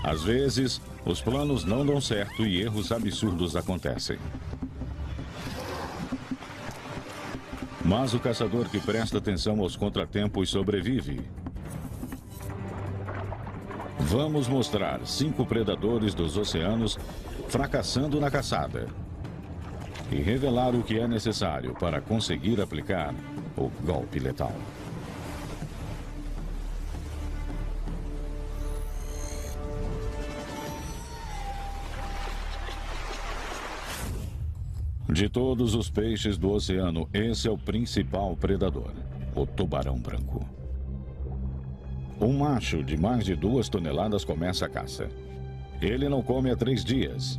Às vezes, os planos não dão certo e erros absurdos acontecem. Mas o caçador que presta atenção aos contratempos sobrevive. Vamos mostrar 5 predadores dos oceanos fracassando na caçada e revelar o que é necessário para conseguir aplicar o golpe letal. De todos os peixes do oceano, esse é o principal predador, o tubarão branco. Um macho de mais de 2 toneladas começa a caça. Ele não come há 3 dias.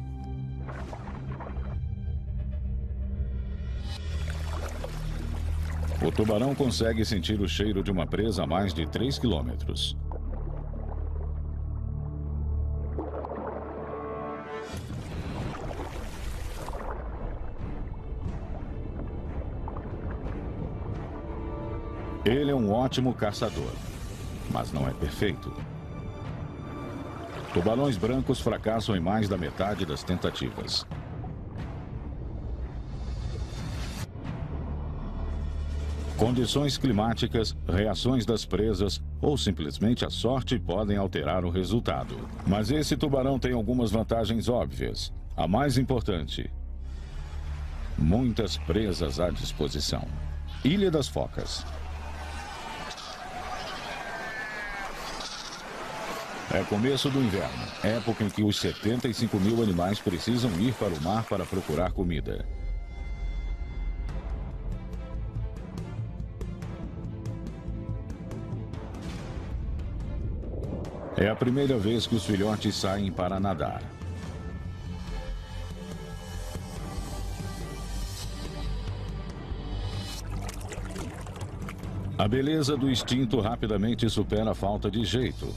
O tubarão consegue sentir o cheiro de uma presa a mais de 3 quilômetros. Ele é um ótimo caçador, mas não é perfeito. Tubarões brancos fracassam em mais da metade das tentativas. Condições climáticas, reações das presas ou simplesmente a sorte podem alterar o resultado. Mas esse tubarão tem algumas vantagens óbvias. A mais importante: muitas presas à disposição. Ilha das Focas. É começo do inverno, época em que os 75 mil animais precisam ir para o mar para procurar comida. É a primeira vez que os filhotes saem para nadar. A beleza do instinto rapidamente supera a falta de jeito.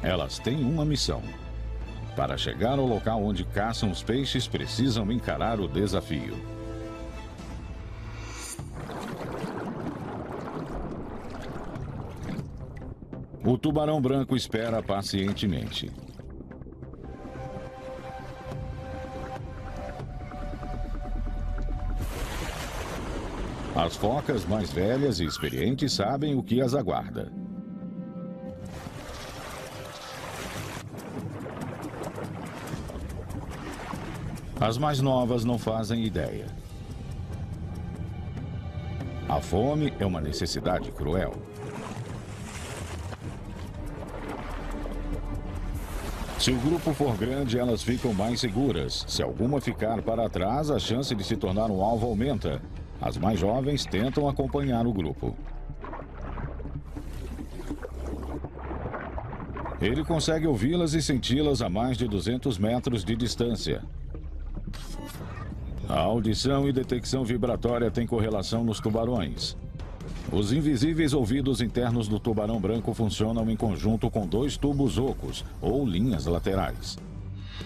Elas têm uma missão. Para chegar ao local onde caçam os peixes, precisam encarar o desafio. O tubarão branco espera pacientemente. As focas mais velhas e experientes sabem o que as aguarda. As mais novas não fazem ideia. A fome é uma necessidade cruel. Se o grupo for grande, elas ficam mais seguras. Se alguma ficar para trás, a chance de se tornar um alvo aumenta. As mais jovens tentam acompanhar o grupo. Ele consegue ouvi-las e senti-las a mais de 200 metros de distância. A audição e detecção vibratória têm correlação nos tubarões. Os invisíveis ouvidos internos do tubarão branco funcionam em conjunto com 2 tubos ocos, ou linhas laterais.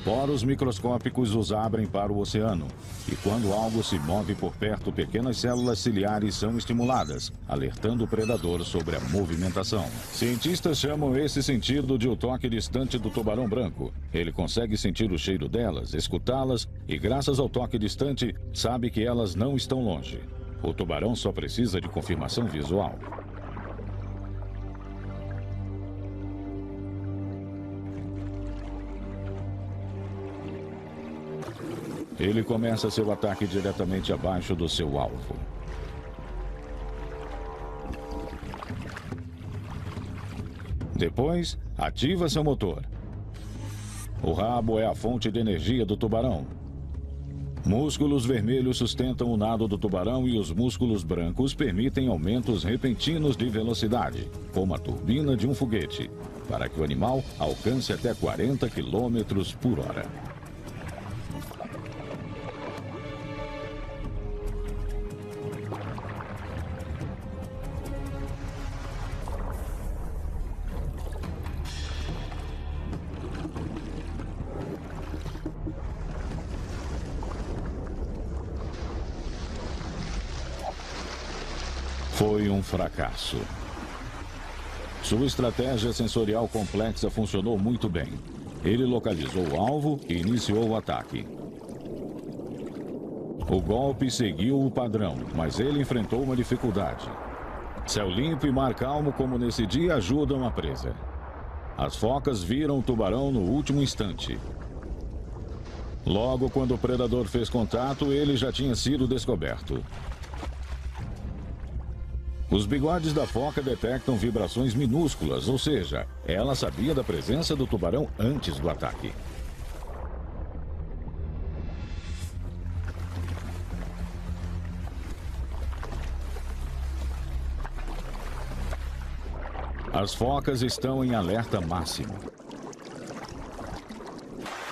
Poros microscópicos os abrem para o oceano, e quando algo se move por perto, pequenas células ciliares são estimuladas, alertando o predador sobre a movimentação. Cientistas chamam esse sentido de o toque distante do tubarão branco. Ele consegue sentir o cheiro delas, escutá-las, e graças ao toque distante, sabe que elas não estão longe. O tubarão só precisa de confirmação visual. Ele começa seu ataque diretamente abaixo do seu alvo. Depois, ativa seu motor. O rabo é a fonte de energia do tubarão. Músculos vermelhos sustentam o nado do tubarão e os músculos brancos permitem aumentos repentinos de velocidade, como a turbina de um foguete, para que o animal alcance até 40 km por hora. Foi um fracasso. Sua estratégia sensorial complexa funcionou muito bem. Ele localizou o alvo e iniciou o ataque. O golpe seguiu o padrão, mas ele enfrentou uma dificuldade. Céu limpo e mar calmo como nesse dia ajudam a presa. As focas viram o tubarão no último instante. Logo quando o predador fez contato, ele já tinha sido descoberto. Os bigodes da foca detectam vibrações minúsculas, ou seja, ela sabia da presença do tubarão antes do ataque. As focas estão em alerta máximo.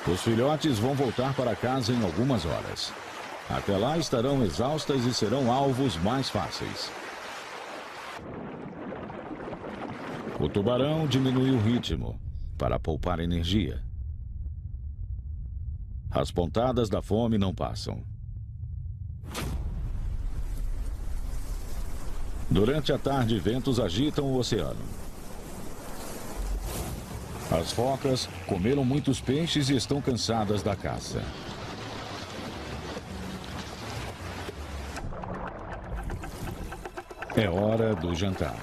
Os filhotes vão voltar para casa em algumas horas. Até lá estarão exaustas e serão alvos mais fáceis. O tubarão diminui o ritmo para poupar energia. As pontadas da fome não passam. Durante a tarde, ventos agitam o oceano. As focas comeram muitos peixes e estão cansadas da caça. É hora do jantar.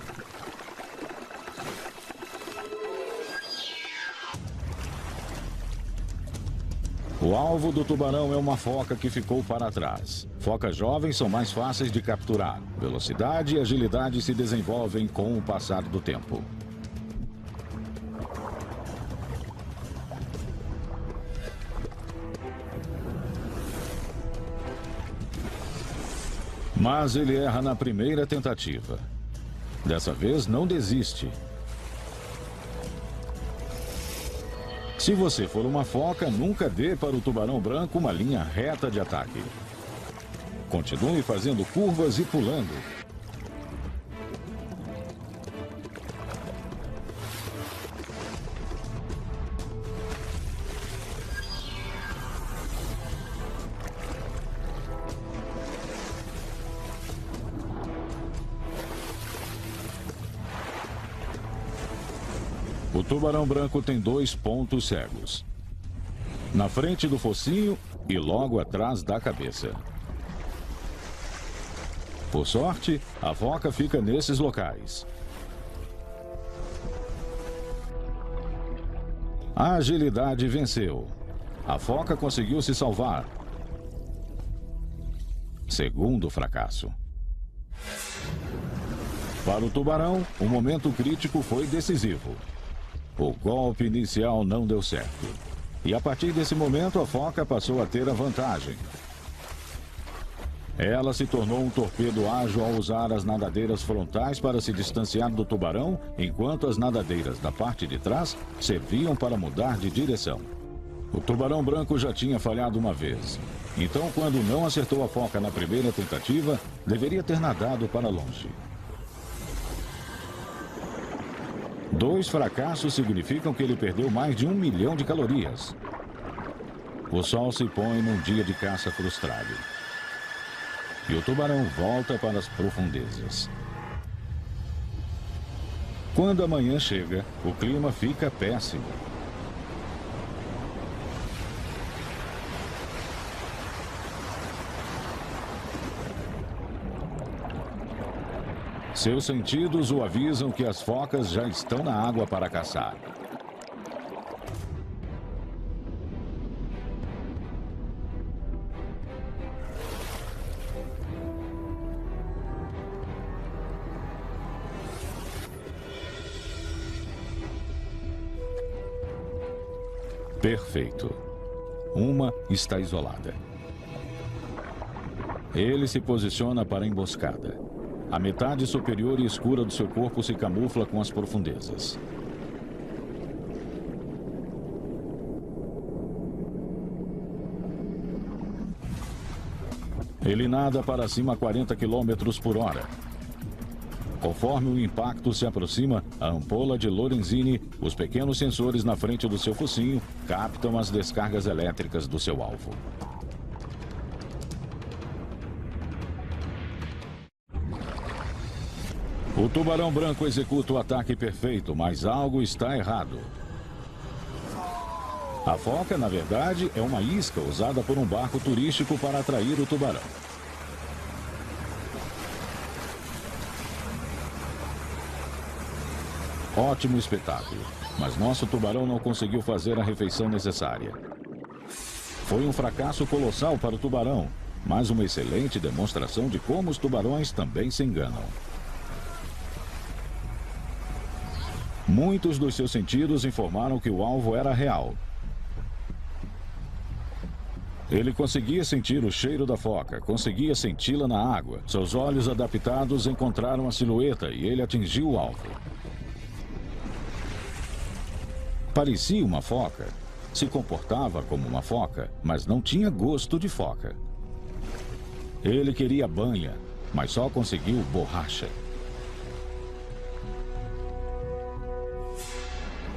O alvo do tubarão é uma foca que ficou para trás. Focas jovens são mais fáceis de capturar. Velocidade e agilidade se desenvolvem com o passar do tempo. Mas ele erra na primeira tentativa. Dessa vez, não desiste. Se você for uma foca, nunca dê para o tubarão branco uma linha reta de ataque. Continue fazendo curvas e pulando. O tubarão branco tem 2 pontos cegos. Na frente do focinho e logo atrás da cabeça. Por sorte, a foca fica nesses locais. A agilidade venceu. A foca conseguiu se salvar. Segundo fracasso. Para o tubarão, o momento crítico foi decisivo. O golpe inicial não deu certo. E a partir desse momento, a foca passou a ter a vantagem. Ela se tornou um torpedo ágil ao usar as nadadeiras frontais para se distanciar do tubarão, enquanto as nadadeiras da parte de trás serviam para mudar de direção. O tubarão branco já tinha falhado uma vez. Então, quando não acertou a foca na primeira tentativa, deveria ter nadado para longe. 2 fracassos significam que ele perdeu mais de 1 milhão de calorias. O sol se põe num dia de caça frustrado. E o tubarão volta para as profundezas. Quando a manhã chega, o clima fica péssimo. Seus sentidos o avisam que as focas já estão na água para caçar. Perfeito. Uma está isolada. Ele se posiciona para a emboscada. A metade superior e escura do seu corpo se camufla com as profundezas. Ele nada para cima a 40 km por hora. Conforme o impacto se aproxima, a ampola de Lorenzini, os pequenos sensores na frente do seu focinho, captam as descargas elétricas do seu alvo. O tubarão branco executa o ataque perfeito, mas algo está errado. A foca, na verdade, é uma isca usada por um barco turístico para atrair o tubarão. Ótimo espetáculo, mas nosso tubarão não conseguiu fazer a refeição necessária. Foi um fracasso colossal para o tubarão, mas uma excelente demonstração de como os tubarões também se enganam. Muitos dos seus sentidos informaram que o alvo era real. Ele conseguia sentir o cheiro da foca, conseguia senti-la na água. Seus olhos adaptados encontraram a silhueta e ele atingiu o alvo. Parecia uma foca, se comportava como uma foca, mas não tinha gosto de foca. Ele queria banha, mas só conseguiu borracha.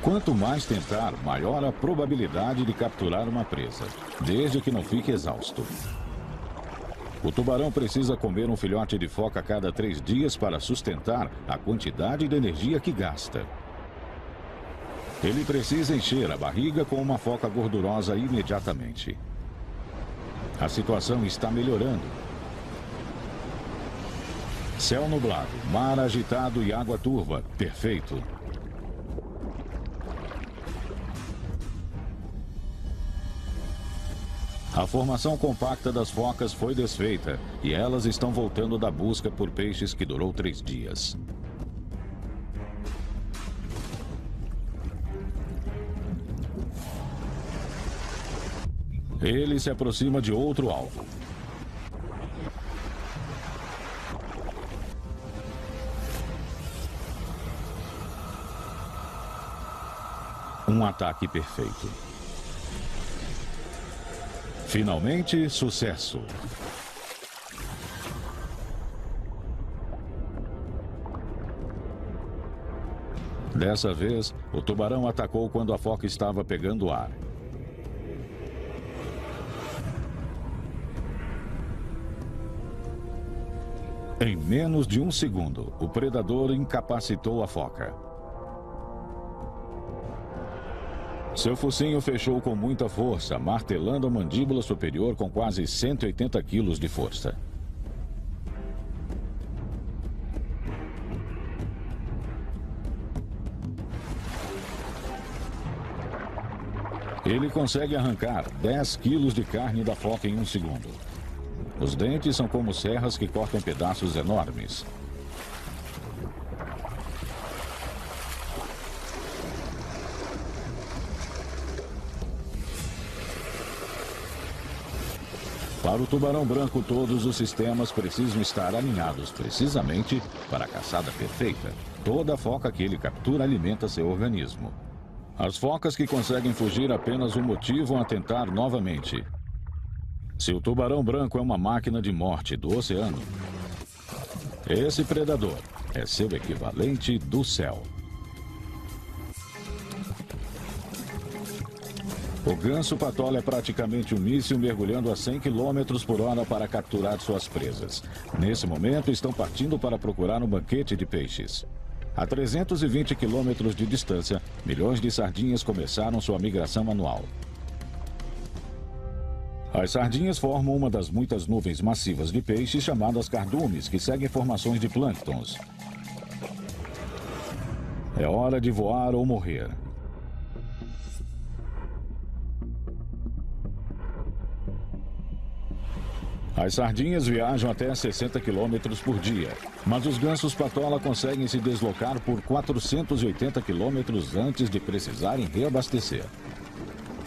Quanto mais tentar, maior a probabilidade de capturar uma presa, desde que não fique exausto. O tubarão precisa comer um filhote de foca a cada 3 dias para sustentar a quantidade de energia que gasta. Ele precisa encher a barriga com uma foca gordurosa imediatamente. A situação está melhorando. Céu nublado, mar agitado e água turva. Perfeito. A formação compacta das focas foi desfeita e elas estão voltando da busca por peixes que durou 3 dias. Ele se aproxima de outro alvo. Um ataque perfeito. Finalmente, sucesso. Dessa vez, o tubarão atacou quando a foca estava pegando ar. Em menos de 1 segundo, o predador incapacitou a foca. Seu focinho fechou com muita força, martelando a mandíbula superior com quase 180 quilos de força. Ele consegue arrancar 10 quilos de carne da foca em 1 segundo. Os dentes são como serras que cortam pedaços enormes. Para o tubarão branco, todos os sistemas precisam estar alinhados precisamente para a caçada perfeita. Toda foca que ele captura alimenta seu organismo. As focas que conseguem fugir apenas o motivam a tentar novamente. Se o tubarão branco é uma máquina de morte do oceano, esse predador é seu equivalente do céu. O ganso-patola é praticamente um míssil mergulhando a 100 km por hora para capturar suas presas. Nesse momento, estão partindo para procurar um banquete de peixes. A 320 km de distância, milhões de sardinhas começaram sua migração anual. As sardinhas formam uma das muitas nuvens massivas de peixes chamadas cardumes, que seguem formações de plânctons. É hora de voar ou morrer. As sardinhas viajam até 60 km por dia, mas os gansos-patola conseguem se deslocar por 480 km antes de precisarem reabastecer.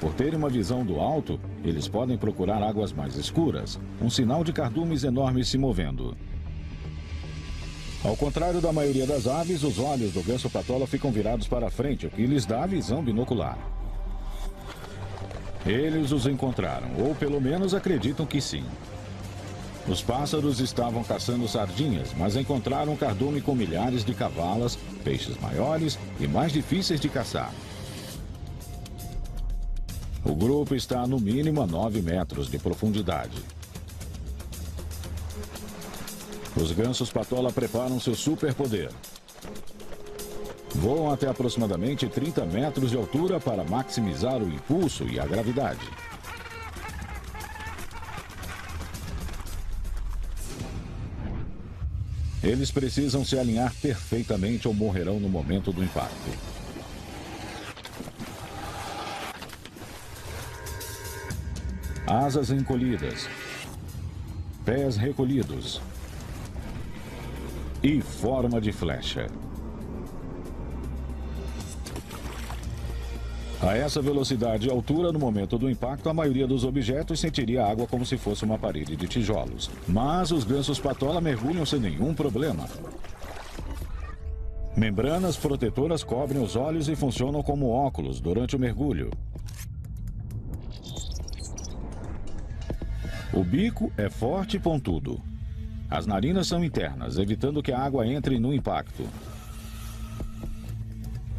Por terem uma visão do alto, eles podem procurar águas mais escuras, um sinal de cardumes enormes se movendo. Ao contrário da maioria das aves, os olhos do ganso-patola ficam virados para frente, o que lhes dá a visão binocular. Eles os encontraram, ou pelo menos acreditam que sim. Os pássaros estavam caçando sardinhas, mas encontraram um cardume com milhares de cavalas, peixes maiores e mais difíceis de caçar. O grupo está no mínimo a 9 metros de profundidade. Os gansos patola preparam seu superpoder. Voam até aproximadamente 30 metros de altura para maximizar o impulso e a gravidade. Eles precisam se alinhar perfeitamente ou morrerão no momento do impacto. Asas encolhidas, pés recolhidos e forma de flecha. A essa velocidade e altura, no momento do impacto, a maioria dos objetos sentiria a água como se fosse uma parede de tijolos. Mas os gansos patola mergulham sem nenhum problema. Membranas protetoras cobrem os olhos e funcionam como óculos durante o mergulho. O bico é forte e pontudo. As narinas são internas, evitando que a água entre no impacto.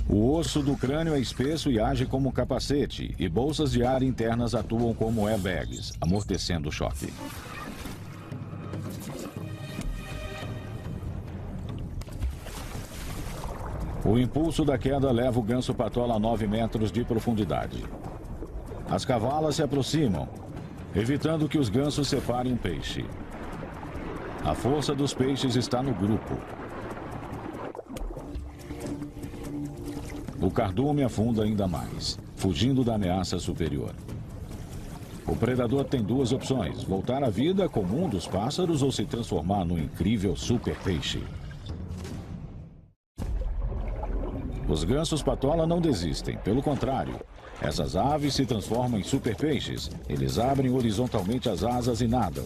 O osso do crânio é espesso e age como capacete, e bolsas de ar internas atuam como airbags, amortecendo o choque. O impulso da queda leva o ganso patola a 9 metros de profundidade. As cavalas se aproximam, evitando que os gansos separem um peixe. A força dos peixes está no grupo. O cardume afunda ainda mais, fugindo da ameaça superior. O predador tem duas opções: voltar à vida como um dos pássaros ou se transformar num incrível super peixe. Os gansos patola não desistem, pelo contrário. Essas aves se transformam em super peixes. Eles abrem horizontalmente as asas e nadam.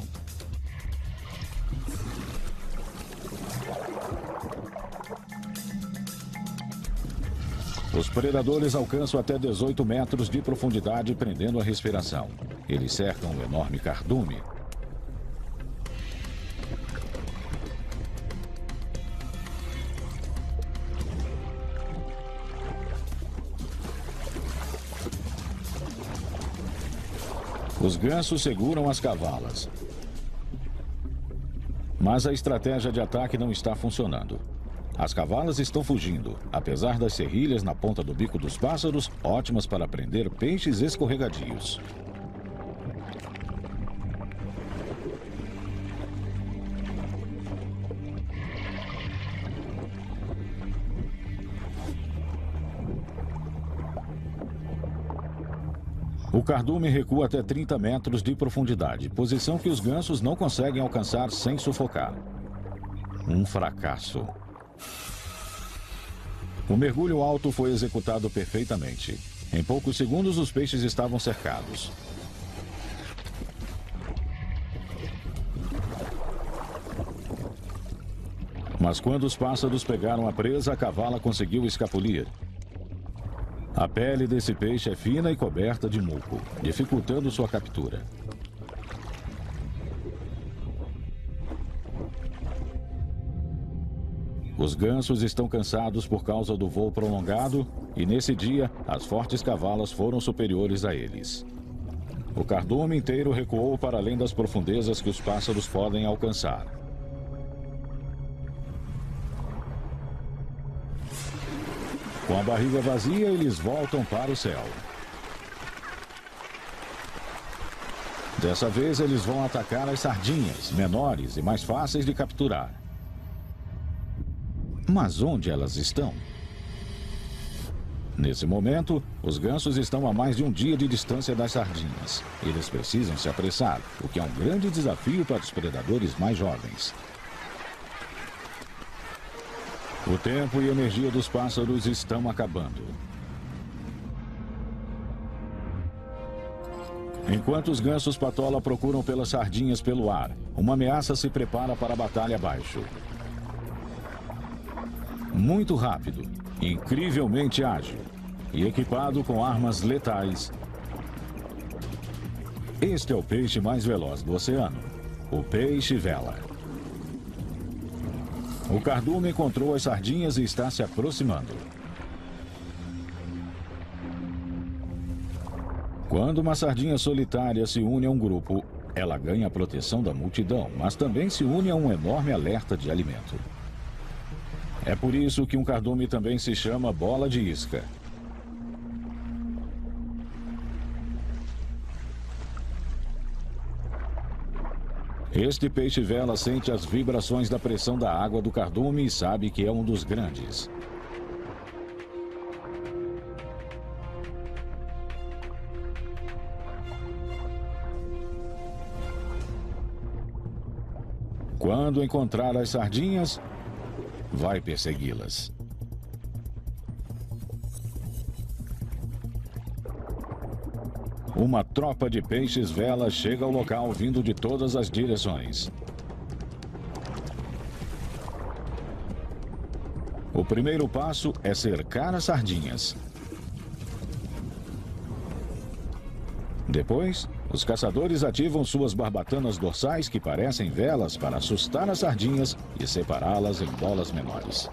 Os predadores alcançam até 18 metros de profundidade, prendendo a respiração. Eles cercam um enorme cardume. Os gansos seguram as cavalas. Mas a estratégia de ataque não está funcionando. As cavalas estão fugindo, apesar das serrilhas na ponta do bico dos pássaros, ótimas para prender peixes escorregadios. O cardume recua até 30 metros de profundidade, posição que os gansos não conseguem alcançar sem sufocar. Um fracasso. O mergulho alto foi executado perfeitamente. Em poucos segundos, os peixes estavam cercados. Mas quando os pássaros pegaram a presa, a cavala conseguiu escapulir. A pele desse peixe é fina e coberta de muco, dificultando sua captura. Os gansos estão cansados por causa do voo prolongado e, nesse dia, as fortes cavalas foram superiores a eles. O cardume inteiro recuou para além das profundezas que os pássaros podem alcançar. Com a barriga vazia, eles voltam para o céu. Dessa vez, eles vão atacar as sardinhas, menores e mais fáceis de capturar. Mas onde elas estão? Nesse momento, os gansos estão a mais de um dia de distância das sardinhas. Eles precisam se apressar, o que é um grande desafio para os predadores mais jovens. O tempo e a energia dos pássaros estão acabando. Enquanto os gansos patola procuram pelas sardinhas pelo ar, uma ameaça se prepara para a batalha abaixo. Muito rápido, incrivelmente ágil e equipado com armas letais. Este é o peixe mais veloz do oceano, o peixe-vela. O cardume encontrou as sardinhas e está se aproximando. Quando uma sardinha solitária se une a um grupo, ela ganha a proteção da multidão, mas também se une a um enorme alerta de alimento. É por isso que um cardume também se chama bola de isca. Este peixe-vela sente as vibrações da pressão da água do cardume e sabe que é um dos grandes. Quando encontrar as sardinhas, vai persegui-las. Uma tropa de peixes-vela chega ao local vindo de todas as direções. O primeiro passo é cercar as sardinhas. Depois, os caçadores ativam suas barbatanas dorsais que parecem velas para assustar as sardinhas e separá-las em bolas menores.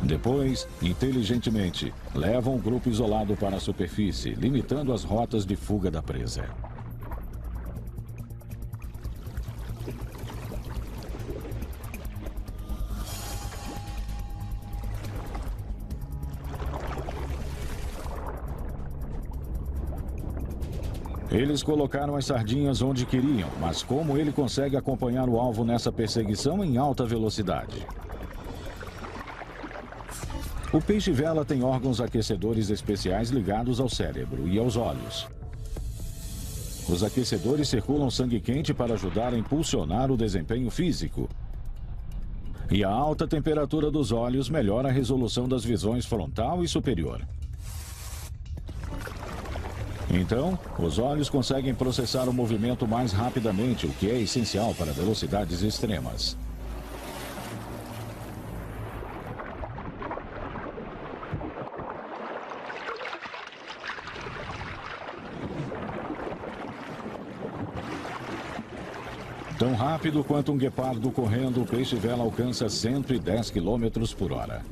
Depois, inteligentemente, levam o grupo isolado para a superfície, limitando as rotas de fuga da presa. Eles colocaram as sardinhas onde queriam, mas como ele consegue acompanhar o alvo nessa perseguição em alta velocidade? O peixe-vela tem órgãos aquecedores especiais ligados ao cérebro e aos olhos. Os aquecedores circulam sangue quente para ajudar a impulsionar o desempenho físico. E a alta temperatura dos olhos melhora a resolução das visões frontal e superior. Então, os olhos conseguem processar o movimento mais rapidamente, o que é essencial para velocidades extremas. Tão rápido quanto um guepardo correndo, o peixe-vela alcança 110 km por hora.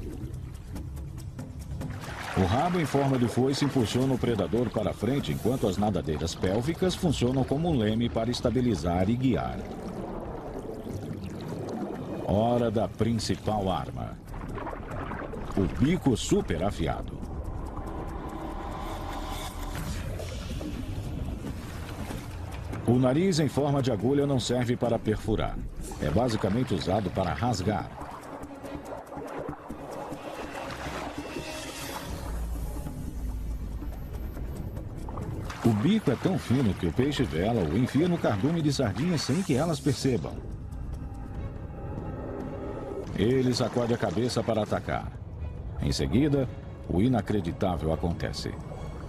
O rabo em forma de foice impulsiona o predador para frente, enquanto as nadadeiras pélvicas funcionam como um leme para estabilizar e guiar. Hora da principal arma. O bico super afiado. O nariz em forma de agulha não serve para perfurar. É basicamente usado para rasgar. O bico é tão fino que o peixe-vela o enfia no cardume de sardinhas sem que elas percebam. Ele sacode a cabeça para atacar. Em seguida, o inacreditável acontece.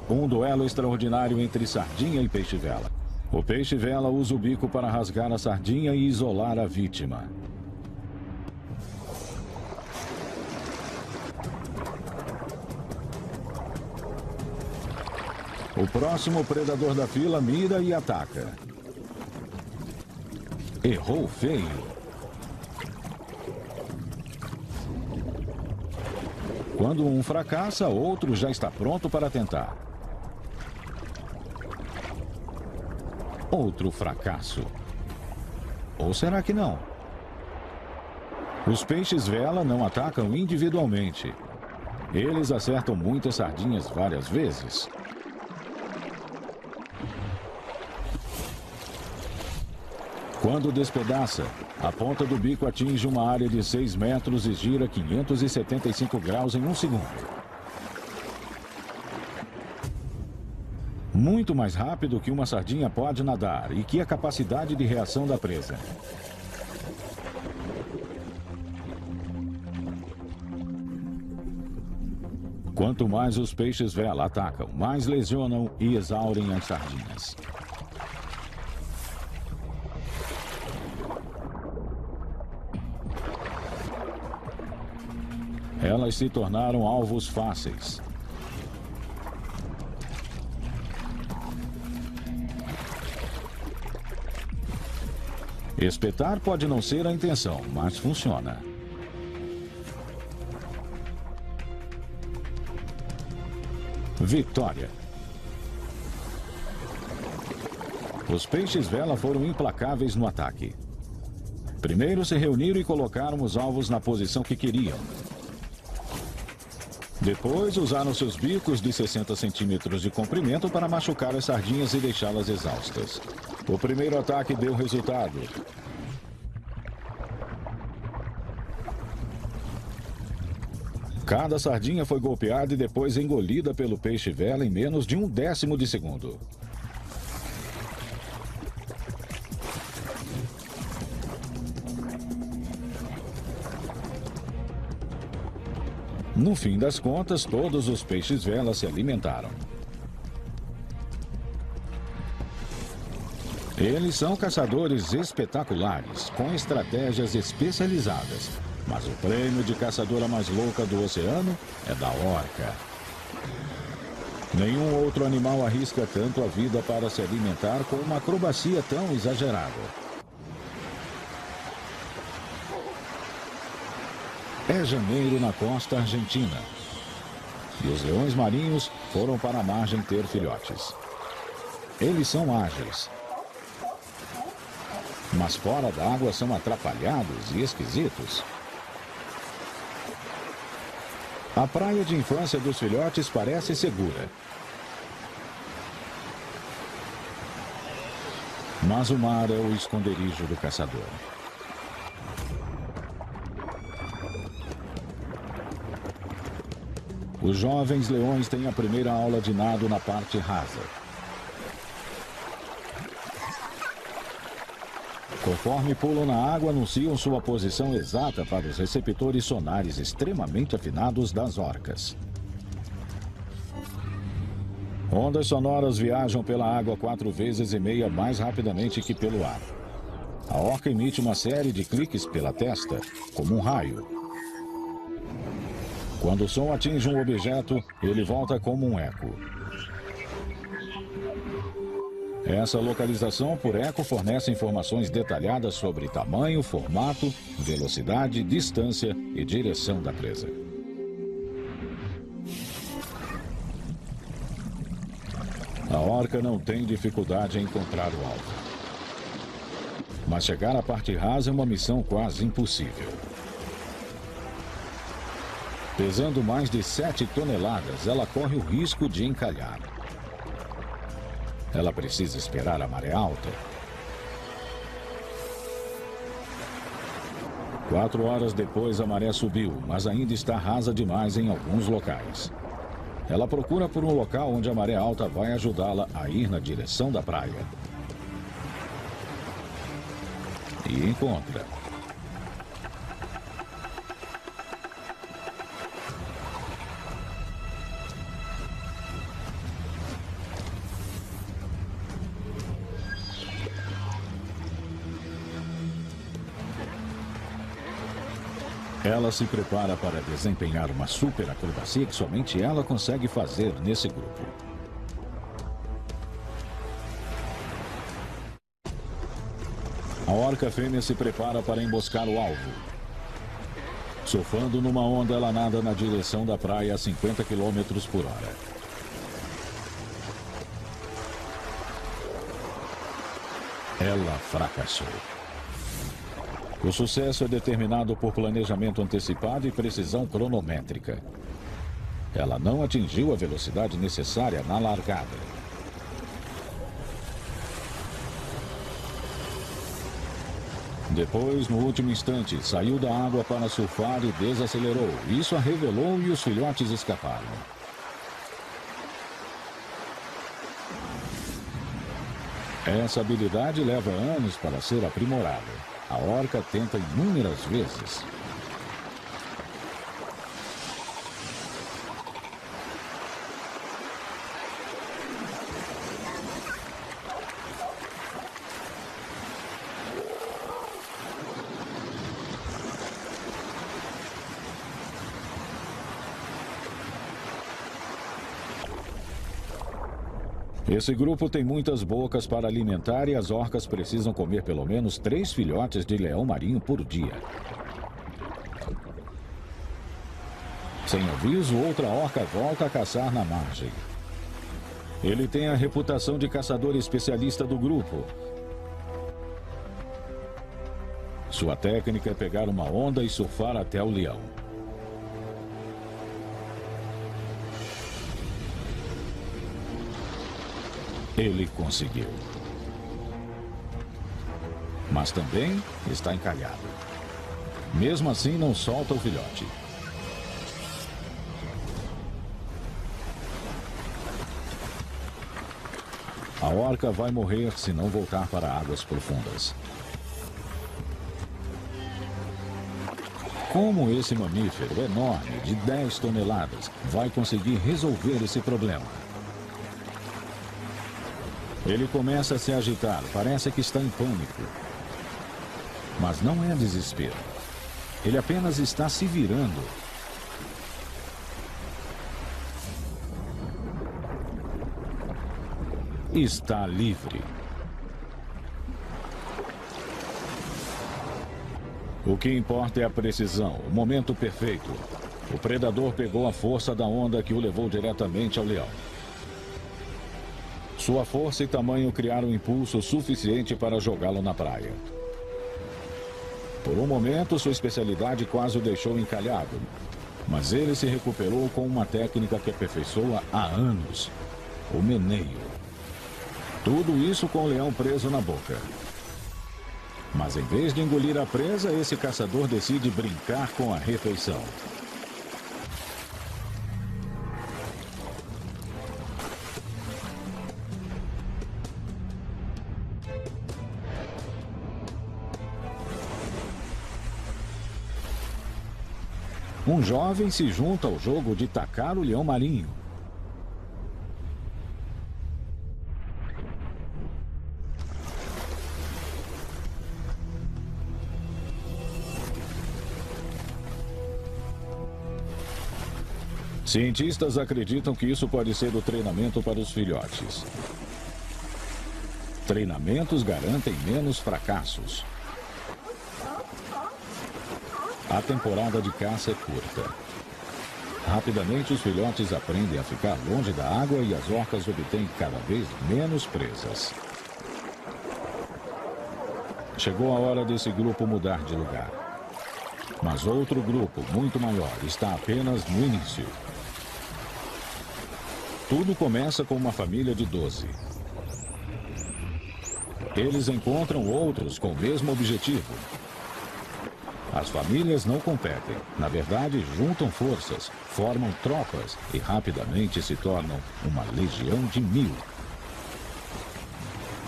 Um duelo extraordinário entre sardinha e peixe-vela. O peixe-vela usa o bico para rasgar a sardinha e isolar a vítima. O próximo predador da fila mira e ataca. Errou feio. Quando um fracassa, outro já está pronto para tentar. Outro fracasso. Ou será que não? Os peixes-vela não atacam individualmente. Eles acertam muitas sardinhas várias vezes. Quando despedaça, a ponta do bico atinge uma área de 6 metros e gira 575 graus em um segundo. Muito mais rápido que uma sardinha pode nadar e que a capacidade de reação da presa. Quanto mais os peixes-vela atacam, mais lesionam e exaurem as sardinhas. Elas se tornaram alvos fáceis. Espetar pode não ser a intenção, mas funciona. Vitória. Os peixes-vela foram implacáveis no ataque. Primeiro se reuniram e colocaram os alvos na posição que queriam. Depois usaram seus bicos de 60 centímetros de comprimento para machucar as sardinhas e deixá-las exaustas. O primeiro ataque deu resultado. Cada sardinha foi golpeada e depois engolida pelo peixe-vela em menos de 1/10 de segundo. No fim das contas, todos os peixes-vela se alimentaram. Eles são caçadores espetaculares, com estratégias especializadas. Mas o prêmio de caçadora mais louca do oceano é da orca. Nenhum outro animal arrisca tanto a vida para se alimentar com uma acrobacia tão exagerada. É janeiro na costa argentina. E os leões marinhos foram para a margem ter filhotes. Eles são ágeis. Mas fora d'água são atrapalhados e esquisitos. A praia de infância dos filhotes parece segura. Mas o mar é o esconderijo do caçador. Os jovens leões têm a primeira aula de nado na parte rasa. Conforme pulam na água, anunciam sua posição exata para os receptores sonares extremamente afinados das orcas. Ondas sonoras viajam pela água 4,5 vezes mais rapidamente que pelo ar. A orca emite uma série de cliques pela testa, como um raio. Quando o som atinge um objeto, ele volta como um eco. Essa localização por eco fornece informações detalhadas sobre tamanho, formato, velocidade, distância e direção da presa. A orca não tem dificuldade em encontrar o alvo. Mas chegar à parte rasa é uma missão quase impossível. Pesando mais de 7 toneladas, ela corre o risco de encalhar. Ela precisa esperar a maré alta. 4 horas depois, a maré subiu, mas ainda está rasa demais em alguns locais. Ela procura por um local onde a maré alta vai ajudá-la a ir na direção da praia. E encontra. Ela se prepara para desempenhar uma super acrobacia que somente ela consegue fazer nesse grupo. A orca fêmea se prepara para emboscar o alvo. Surfando numa onda, ela nada na direção da praia a 50 km por hora. Ela fracassou. O sucesso é determinado por planejamento antecipado e precisão cronométrica. Ela não atingiu a velocidade necessária na largada. Depois, no último instante, saiu da água para surfar e desacelerou. Isso a revelou e os filhotes escaparam. Essa habilidade leva anos para ser aprimorada. A orca tenta inúmeras vezes. Esse grupo tem muitas bocas para alimentar e as orcas precisam comer pelo menos 3 filhotes de leão marinho por dia. Sem aviso, outra orca volta a caçar na margem. Ele tem a reputação de caçador especialista do grupo. Sua técnica é pegar uma onda e surfar até o leão. Ele conseguiu. Mas também está encalhado. Mesmo assim, não solta o filhote. A orca vai morrer se não voltar para águas profundas. Como esse mamífero enorme, de 10 toneladas, vai conseguir resolver esse problema? Ele começa a se agitar, parece que está em pânico. Mas não é desespero. Ele apenas está se virando. Está livre. O que importa é a precisão, o momento perfeito. O predador pegou a força da onda que o levou diretamente ao leão. Sua força e tamanho criaram impulso suficiente para jogá-lo na praia. Por um momento, sua especialidade quase o deixou encalhado. Mas ele se recuperou com uma técnica que aperfeiçoa há anos: o meneio. Tudo isso com o leão preso na boca. Mas em vez de engolir a presa, esse caçador decide brincar com a refeição. Um jovem se junta ao jogo de tacar o leão marinho. Cientistas acreditam que isso pode ser o treinamento para os filhotes. Treinamentos garantem menos fracassos. A temporada de caça é curta. Rapidamente, os filhotes aprendem a ficar longe da água e as orcas obtêm cada vez menos presas. Chegou a hora desse grupo mudar de lugar. Mas outro grupo, muito maior, está apenas no início. Tudo começa com uma família de 12. Eles encontram outros com o mesmo objetivo. As famílias não competem. Na verdade, juntam forças, formam tropas e rapidamente se tornam uma legião de 1000.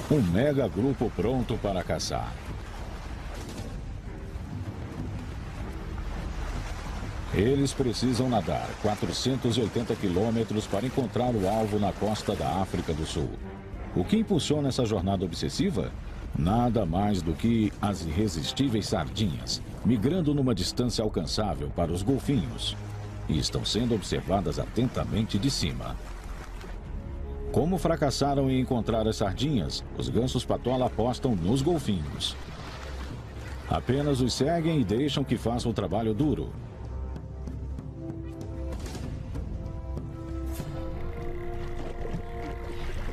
Um mega grupo pronto para caçar. Eles precisam nadar 480 quilômetros para encontrar o alvo na costa da África do Sul. O que impulsiona essa jornada obsessiva? Nada mais do que as irresistíveis sardinhas, migrando numa distância alcançável para os golfinhos. E estão sendo observadas atentamente de cima. Como fracassaram em encontrar as sardinhas, os gansos patola apostam nos golfinhos. Apenas os seguem e deixam que façam o trabalho duro.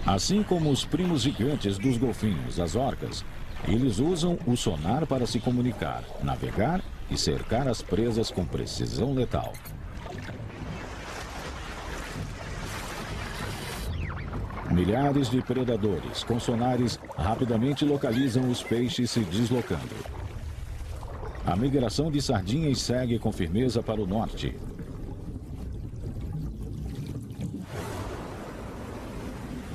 Assim como os primos gigantes dos golfinhos, as orcas, eles usam o sonar para se comunicar, navegar e cercar as presas com precisão letal. Milhares de predadores com sonares rapidamente localizam os peixes se deslocando. A migração de sardinhas segue com firmeza para o norte.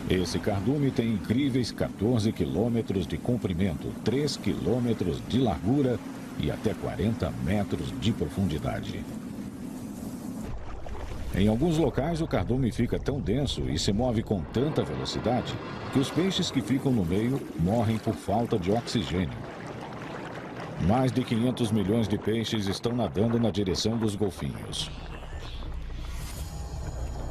Esse cardume tem incríveis 14 quilômetros de comprimento, 3 quilômetros de largura e até 40 metros de profundidade. Em alguns locais, o cardume fica tão denso e se move com tanta velocidade que os peixes que ficam no meio morrem por falta de oxigênio. Mais de 500 milhões de peixes estão nadando na direção dos golfinhos.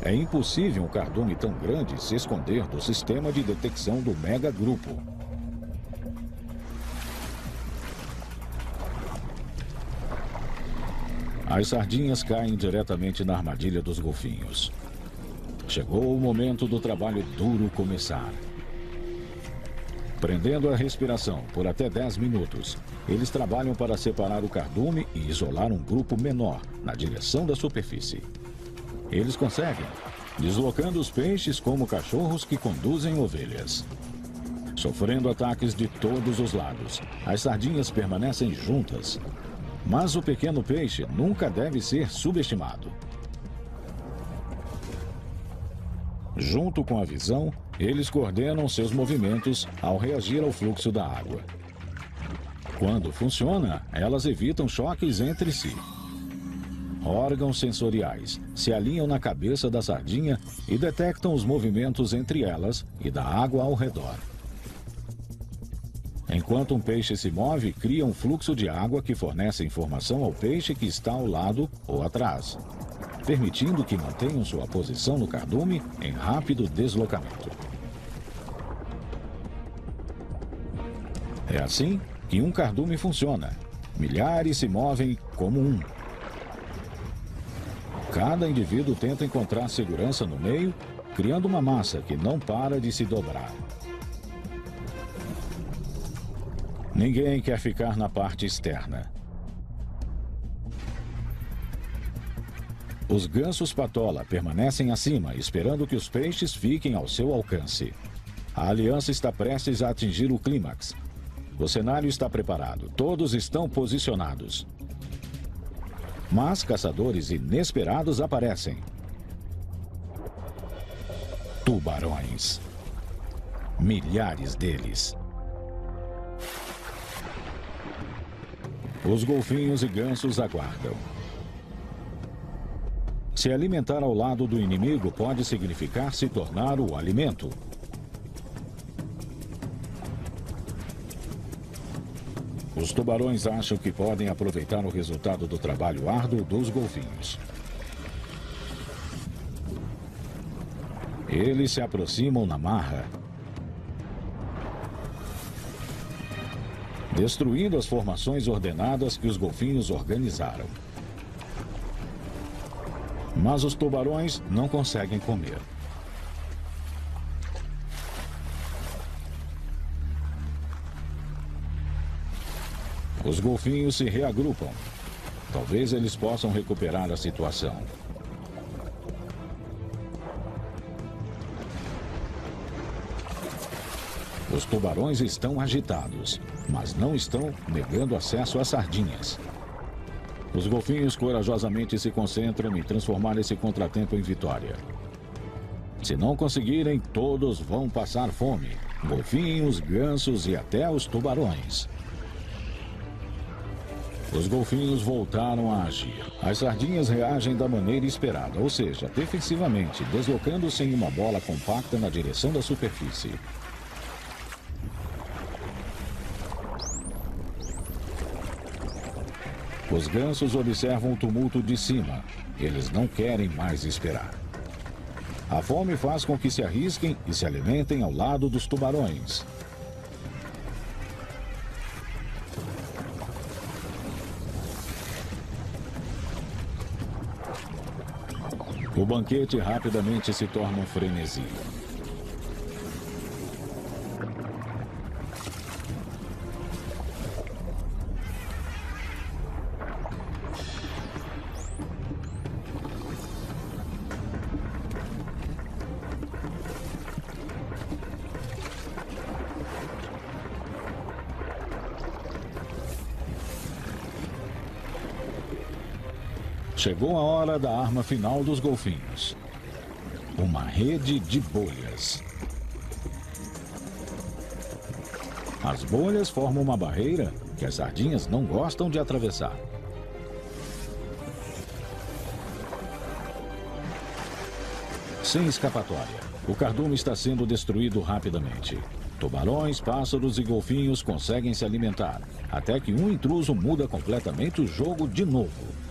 É impossível um cardume tão grande se esconder do sistema de detecção do mega grupo. As sardinhas caem diretamente na armadilha dos golfinhos. Chegou o momento do trabalho duro começar. Prendendo a respiração por até 10 minutos, eles trabalham para separar o cardume e isolar um grupo menor na direção da superfície. Eles conseguem, deslocando os peixes como cachorros que conduzem ovelhas. Sofrendo ataques de todos os lados, as sardinhas permanecem juntas. Mas o pequeno peixe nunca deve ser subestimado. Junto com a visão, eles coordenam seus movimentos ao reagir ao fluxo da água. Quando funciona, elas evitam choques entre si. Órgãos sensoriais se alinham na cabeça da sardinha e detectam os movimentos entre elas e da água ao redor. Enquanto um peixe se move, cria um fluxo de água que fornece informação ao peixe que está ao lado ou atrás, permitindo que mantenham sua posição no cardume em rápido deslocamento. É assim que um cardume funciona. Milhares se movem como um. Cada indivíduo tenta encontrar segurança no meio, criando uma massa que não para de se dobrar. Ninguém quer ficar na parte externa. Os gansos patola permanecem acima, esperando que os peixes fiquem ao seu alcance. A aliança está prestes a atingir o clímax. O cenário está preparado, todos estão posicionados. Mas caçadores inesperados aparecem. Tubarões. Milhares deles. Os golfinhos e gansos aguardam. Se alimentar ao lado do inimigo pode significar se tornar o alimento. Os tubarões acham que podem aproveitar o resultado do trabalho árduo dos golfinhos. Eles se aproximam na marra, destruindo as formações ordenadas que os golfinhos organizaram. Mas os tubarões não conseguem comer. Os golfinhos se reagrupam. Talvez eles possam recuperar a situação. Os tubarões estão agitados, mas não estão negando acesso às sardinhas. Os golfinhos corajosamente se concentram em transformar esse contratempo em vitória. Se não conseguirem, todos vão passar fome. Golfinhos, gansos e até os tubarões. Os golfinhos voltaram a agir. As sardinhas reagem da maneira esperada, ou seja, defensivamente, deslocando-se em uma bola compacta na direção da superfície. Os gansos observam o tumulto de cima. Eles não querem mais esperar. A fome faz com que se arrisquem e se alimentem ao lado dos tubarões. O banquete rapidamente se torna um frenesi. Chegou a hora da arma final dos golfinhos. Uma rede de bolhas. As bolhas formam uma barreira que as sardinhas não gostam de atravessar. Sem escapatória, o cardume está sendo destruído rapidamente. Tubarões, pássaros e golfinhos conseguem se alimentar, até que um intruso muda completamente o jogo de novo.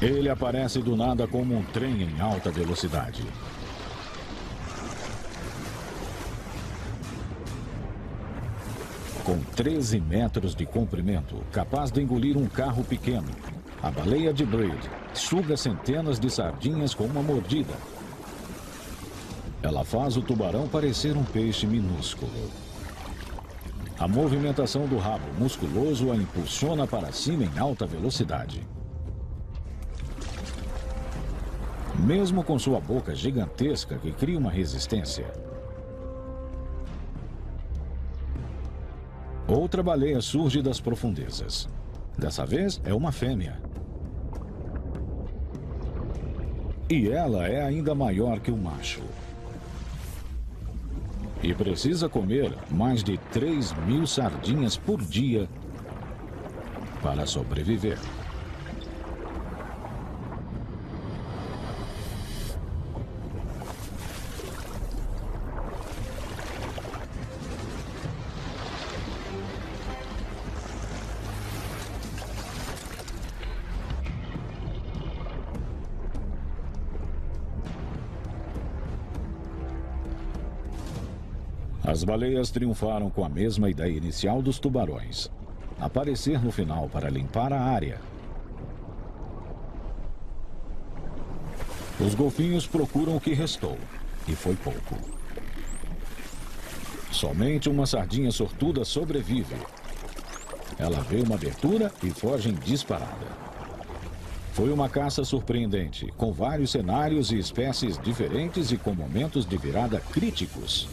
Ele aparece do nada como um trem em alta velocidade. Com 13 metros de comprimento, capaz de engolir um carro pequeno, A baleia de Breed suga centenas de sardinhas com uma mordida. Ela faz o tubarão parecer um peixe minúsculo. A movimentação do rabo musculoso a impulsiona para cima em alta velocidade. Mesmo com sua boca gigantesca que cria uma resistência. Outra baleia surge das profundezas. Dessa vez é uma fêmea. E ela é ainda maior que o macho. E precisa comer mais de 3.000 sardinhas por dia para sobreviver. As baleias triunfaram com a mesma ideia inicial dos tubarões: aparecer no final para limpar a área. Os golfinhos procuram o que restou, e foi pouco. Somente uma sardinha sortuda sobrevive. Ela vê uma abertura e foge em disparada. Foi uma caça surpreendente, com vários cenários e espécies diferentes e com momentos de virada críticos.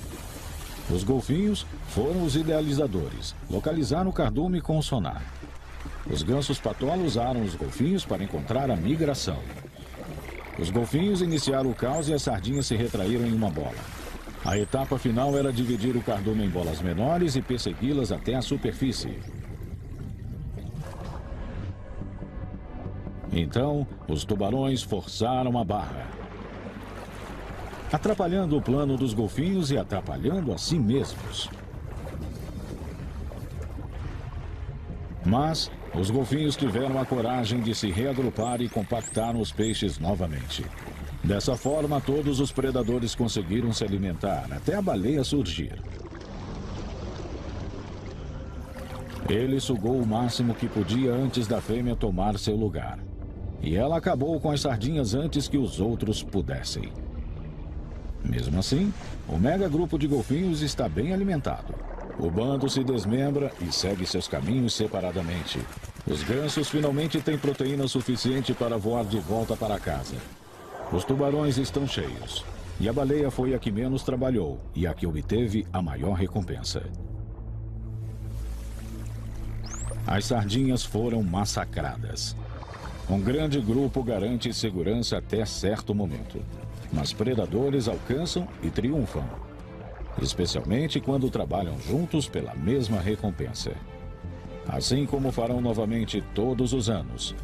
Os golfinhos foram os idealizadores, localizaram o cardume com o sonar. Os gansos patola usaram os golfinhos para encontrar a migração. Os golfinhos iniciaram o caos e as sardinhas se retraíram em uma bola. A etapa final era dividir o cardume em bolas menores e persegui-las até a superfície. Então, os tubarões forçaram a barra, atrapalhando o plano dos golfinhos e atrapalhando a si mesmos. Mas os golfinhos tiveram a coragem de se reagrupar e compactaram os peixes novamente. Dessa forma, todos os predadores conseguiram se alimentar, até a baleia surgir. Ele sugou o máximo que podia antes da fêmea tomar seu lugar. E ela acabou com as sardinhas antes que os outros pudessem. Mesmo assim, o mega grupo de golfinhos está bem alimentado. O bando se desmembra e segue seus caminhos separadamente. Os gansos finalmente têm proteína suficiente para voar de volta para casa. Os tubarões estão cheios. E a baleia foi a que menos trabalhou e a que obteve a maior recompensa. As sardinhas foram massacradas. Um grande grupo garante segurança até certo momento. Mas predadores alcançam e triunfam, especialmente quando trabalham juntos pela mesma recompensa. Assim como farão novamente todos os anos,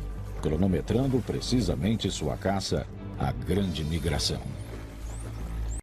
cronometrando precisamente sua caça, a grande migração.